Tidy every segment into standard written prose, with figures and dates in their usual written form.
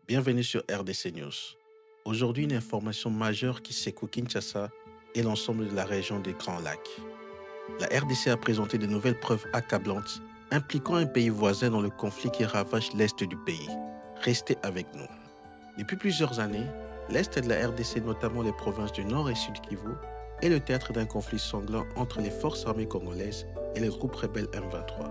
Bienvenue sur RDC News. Aujourd'hui, une information majeure qui secoue Kinshasa et l'ensemble de la région des Grands Lacs. La RDC a présenté de nouvelles preuves accablantes impliquant un pays voisin dans le conflit qui ravage l'Est du pays. Restez avec nous. Depuis plusieurs années, l'Est de la RDC, notamment les provinces du Nord et Sud Kivu, est le théâtre d'un conflit sanglant entre les forces armées congolaises et le groupe rebelle M23.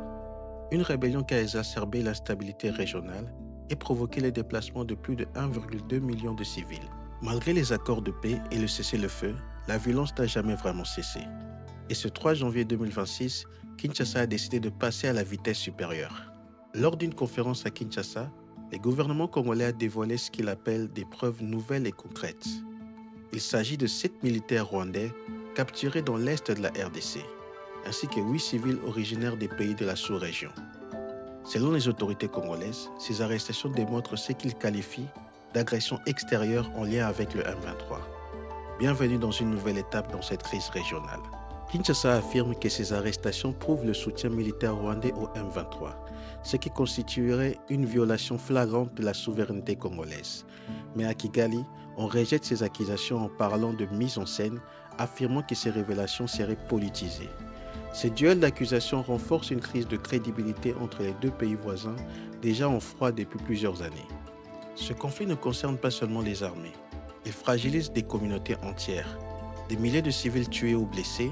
Une rébellion qui a exacerbé l'instabilité régionale et provoqué les déplacements de plus de 1,2 million de civils. Malgré les accords de paix et le cessez-le-feu, la violence n'a jamais vraiment cessé. Et ce 3 janvier 2026, Kinshasa a décidé de passer à la vitesse supérieure. Lors d'une conférence à Kinshasa, le gouvernement congolais a dévoilé ce qu'il appelle des preuves nouvelles et concrètes. Il s'agit de 7 militaires rwandais capturés dans l'est de la RDC, ainsi que 8 civils originaires des pays de la sous-région. Selon les autorités congolaises, ces arrestations démontrent ce qu'ils qualifient d'agression extérieure en lien avec le M23. Bienvenue dans une nouvelle étape dans cette crise régionale. Kinshasa affirme que ces arrestations prouvent le soutien militaire rwandais au M23, ce qui constituerait une violation flagrante de la souveraineté congolaise. Mais à Kigali, on rejette ces accusations en parlant de mise en scène, affirmant que ces révélations seraient politisées. Ces duels d'accusations renforcent une crise de crédibilité entre les deux pays voisins, déjà en froid depuis plusieurs années. Ce conflit ne concerne pas seulement les armées. Il fragilise des communautés entières. Des milliers de civils tués ou blessés,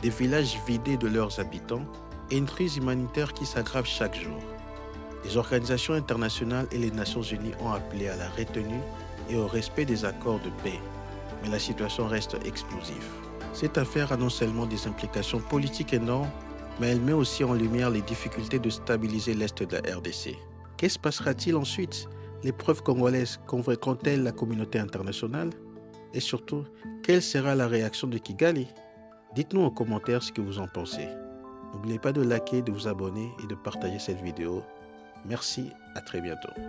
des villages vidés de leurs habitants et une crise humanitaire qui s'aggrave chaque jour. Les organisations internationales et les Nations Unies ont appelé à la retenue et au respect des accords de paix. Mais la situation reste explosive. Cette affaire a non seulement des implications politiques énormes, mais elle met aussi en lumière les difficultés de stabiliser l'Est de la RDC. Que se passera-t-il ensuite? Les preuves congolaises convaincront-elles la communauté internationale? Et surtout, quelle sera la réaction de Kigali? Dites-nous en commentaire ce que vous en pensez. N'oubliez pas de liker, de vous abonner et de partager cette vidéo. Merci, à très bientôt.